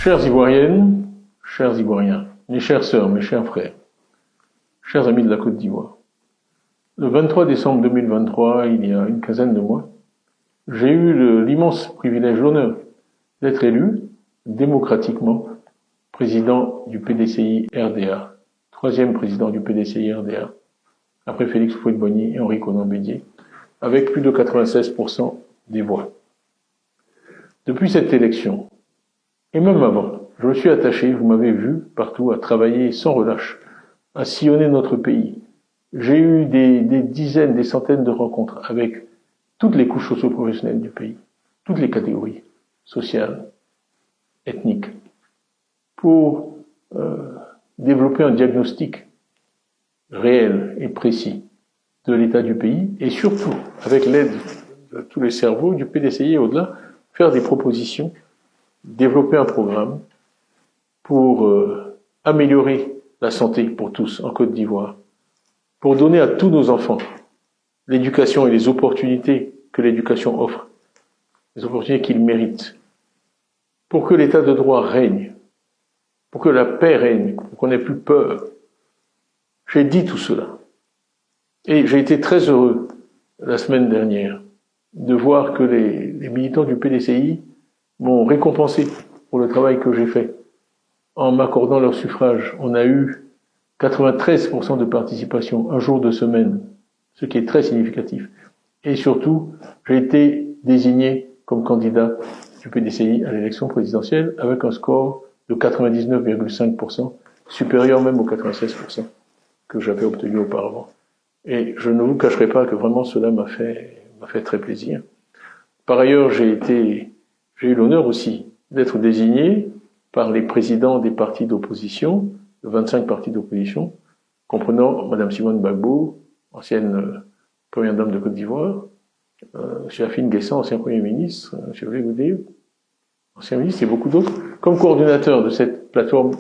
Chères Ivoiriennes, chers Ivoiriens, mes chères sœurs, mes chers frères, chers amis de la Côte d'Ivoire, le 23 décembre 2023, il y a une quinzaine de mois, j'ai eu l'immense privilège, l'honneur d'être élu démocratiquement président du PDCI RDA, troisième président du PDCI RDA, après Félix Houphouët-Boigny et Henri Konan Bédié, avec plus de 96% des voix. Depuis cette élection, et même avant, je me suis attaché, vous m'avez vu partout, à travailler sans relâche, à sillonner notre pays. J'ai eu des dizaines, des centaines de rencontres avec toutes les couches socio-professionnelles du pays, toutes les catégories sociales, ethniques, pour développer un diagnostic réel et précis de l'état du pays et surtout, avec l'aide de tous les cerveaux du PDCI et au-delà, faire des propositions, développer un programme pour améliorer la santé pour tous en Côte d'Ivoire, pour donner à tous nos enfants l'éducation et les opportunités que l'éducation offre, les opportunités qu'ils méritent, pour que l'état de droit règne, pour que la paix règne, pour qu'on n'ait plus peur. J'ai dit tout cela. Et j'ai été très heureux la semaine dernière de voir que les militants du PDCI m'ont récompensé pour le travail que j'ai fait en m'accordant leur suffrage. On a eu 93% de participation, un jour de semaine, ce qui est très significatif. Et surtout, j'ai été désigné comme candidat du PDCI à l'élection présidentielle avec un score de 99,5%, supérieur même aux 96% que j'avais obtenu auparavant. Et je ne vous cacherai pas que vraiment cela m'a fait très plaisir. Par ailleurs, j'ai eu l'honneur aussi d'être désigné par les présidents des partis d'opposition, de 25 partis d'opposition, comprenant Madame Simone Gbagbo, ancienne première dame de Côte d'Ivoire, M. Afine Guessan, ancien Premier ministre, M. Olegoude, ancien ministre, et beaucoup d'autres, comme coordinateur de cette plateforme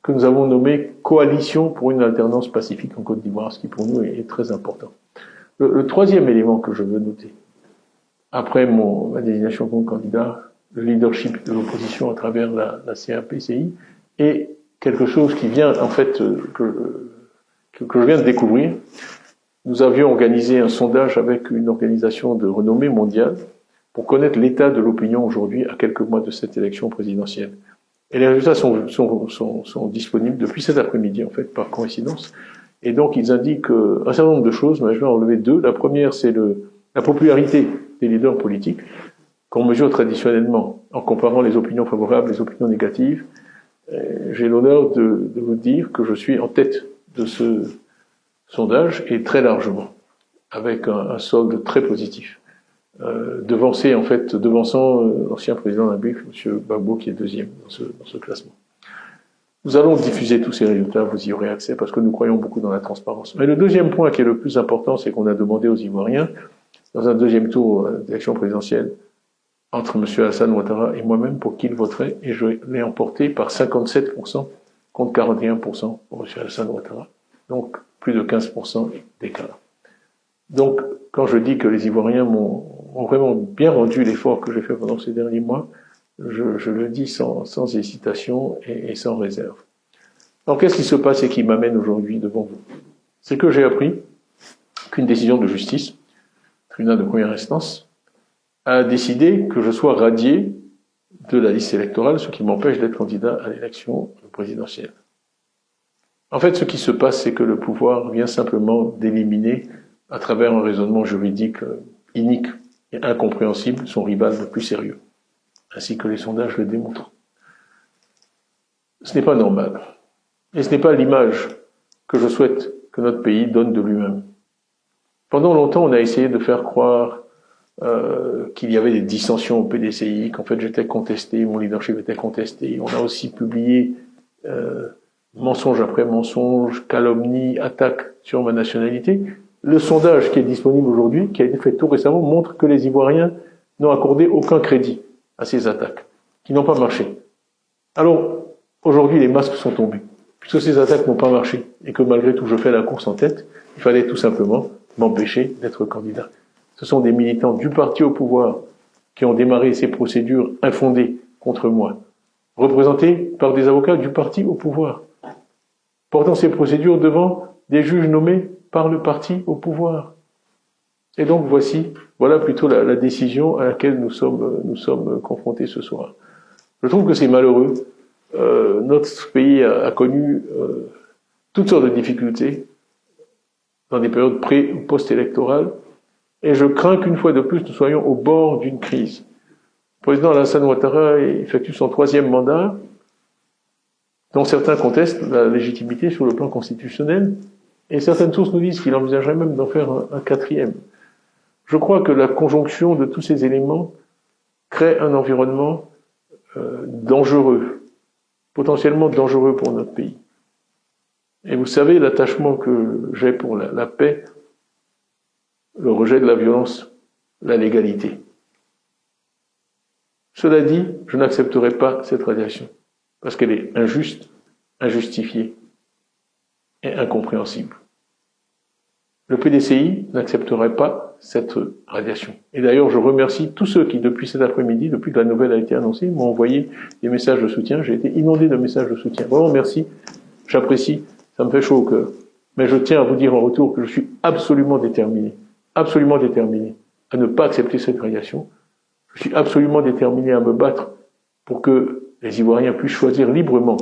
que nous avons nommée Coalition pour une alternance pacifique en Côte d'Ivoire, ce qui pour nous est très important. Le troisième élément que je veux noter, après ma désignation comme candidat, le leadership de l'opposition à travers la CRPCI, est quelque chose qui vient, en fait, que je viens de découvrir. Nous avions organisé un sondage avec une organisation de renommée mondiale pour connaître l'état de l'opinion aujourd'hui à quelques mois de cette élection présidentielle. Et les résultats sont disponibles depuis cet après-midi, en fait, par coïncidence. Et donc, ils indiquent un certain nombre de choses, mais je vais en relever deux. La première, c'est la popularité des leaders politiques, qu'on mesure traditionnellement en comparant les opinions favorables, les opinions négatives. J'ai l'honneur de vous dire que je suis en tête de ce sondage, et très largement, avec un solde très positif. Devançant l'ancien président de la République, M. Gbagbo, qui est deuxième dans ce classement. Nous allons diffuser tous ces résultats, vous y aurez accès, parce que nous croyons beaucoup dans la transparence. Mais le deuxième point qui est le plus important, c'est qu'on a demandé aux Ivoiriens, dans un deuxième tour d'élection présidentielle, entre M. Alassane Ouattara et moi-même, pour qui il voterait, et je l'ai emporté par 57% contre 41% pour M. Alassane Ouattara. Donc, plus de 15% d'écart. Donc, quand je dis que les Ivoiriens m'ont vraiment bien rendu l'effort que j'ai fait pendant ces derniers mois, je le dis sans hésitation et sans réserve. Alors, qu'est-ce qui se passe et qui m'amène aujourd'hui devant vous? C'est que j'ai appris qu'une décision de justice, tribunal de première instance, a décidé que je sois radié de la liste électorale, ce qui m'empêche d'être candidat à l'élection présidentielle. En fait, ce qui se passe, c'est que le pouvoir vient simplement d'éliminer, à travers un raisonnement juridique inique et incompréhensible, son rival le plus sérieux, ainsi que les sondages le démontrent. Ce n'est pas normal. Et ce n'est pas l'image que je souhaite que notre pays donne de lui-même. Pendant longtemps, on a essayé de faire croire qu'il y avait des dissensions au PDCI, qu'en fait j'étais contesté, mon leadership était contesté. On a aussi publié mensonge après mensonge, calomnie, attaque sur ma nationalité. Le sondage qui est disponible aujourd'hui, qui a été fait tout récemment, montre que les Ivoiriens n'ont accordé aucun crédit à ces attaques, qui n'ont pas marché. Alors, aujourd'hui, les masques sont tombés. Puisque ces attaques n'ont pas marché, et que malgré tout je fais la course en tête, il fallait tout simplement m'empêcher d'être candidat. Ce sont des militants du parti au pouvoir qui ont démarré ces procédures infondées contre moi, représentés par des avocats du parti au pouvoir, portant ces procédures devant des juges nommés par le parti au pouvoir. Et donc voilà plutôt la décision à laquelle nous sommes confrontés ce soir. Je trouve que c'est malheureux. Notre pays a connu toutes sortes de difficultés dans des périodes pré- ou post-électorales, et je crains qu'une fois de plus nous soyons au bord d'une crise. Le président Alassane Ouattara effectue son 3e mandat, dont certains contestent la légitimité sur le plan constitutionnel, et certaines sources nous disent qu'il envisagerait même d'en faire un 4e. Je crois que la conjonction de tous ces éléments crée un environnement dangereux, potentiellement dangereux pour notre pays. Et vous savez l'attachement que j'ai pour la paix, le rejet de la violence, la légalité. Cela dit, je n'accepterai pas cette radiation, parce qu'elle est injuste, injustifiée et incompréhensible. Le PDCI n'accepterait pas cette radiation. Et d'ailleurs, je remercie tous ceux qui, depuis cet après-midi, depuis que la nouvelle a été annoncée, m'ont envoyé des messages de soutien. J'ai été inondé de messages de soutien. Vraiment, merci. J'apprécie. Ça me fait chaud au cœur. Mais je tiens à vous dire en retour que je suis absolument déterminé à ne pas accepter cette radiation. Je suis absolument déterminé à me battre pour que les Ivoiriens puissent choisir librement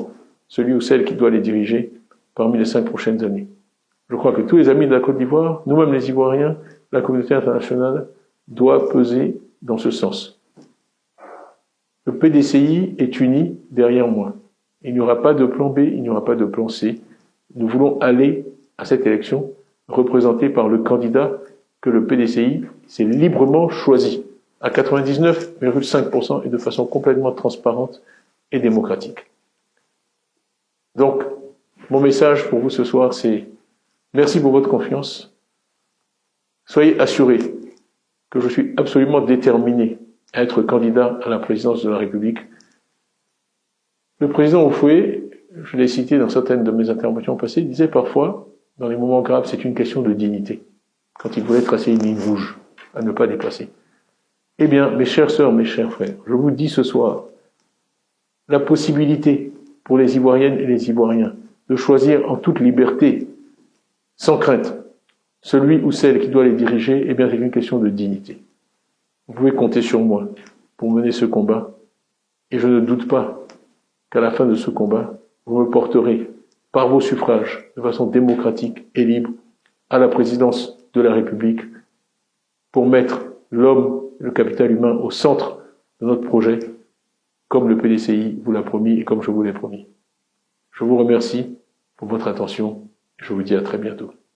celui ou celle qui doit les diriger parmi les 5 prochaines années. Je crois que tous les amis de la Côte d'Ivoire, nous-mêmes les Ivoiriens, la communauté internationale, doit peser dans ce sens. Le PDCI est uni derrière moi. Il n'y aura pas de plan B, il n'y aura pas de plan C. Nous voulons aller à cette élection représentée par le candidat que le PDCI s'est librement choisi, à 99,5% et de façon complètement transparente et démocratique. Donc, mon message pour vous ce soir, c'est merci pour votre confiance. Soyez assurés que je suis absolument déterminé à être candidat à la présidence de la République. Le président Houphouët, je l'ai cité dans certaines de mes interventions passées, disait parfois, dans les moments graves, c'est une question de dignité, quand il voulait tracer une ligne rouge à ne pas dépasser. Eh bien, mes chères sœurs, mes chers frères, je vous dis ce soir, la possibilité pour les Ivoiriennes et les Ivoiriens de choisir en toute liberté, sans crainte, celui ou celle qui doit les diriger, eh bien, c'est une question de dignité. Vous pouvez compter sur moi pour mener ce combat, et je ne doute pas qu'à la fin de ce combat, vous me porterez, par vos suffrages, de façon démocratique et libre, à la présidence de la République, pour mettre l'homme, le capital humain au centre de notre projet, comme le PDCI vous l'a promis et comme je vous l'ai promis. Je vous remercie pour votre attention et je vous dis à très bientôt.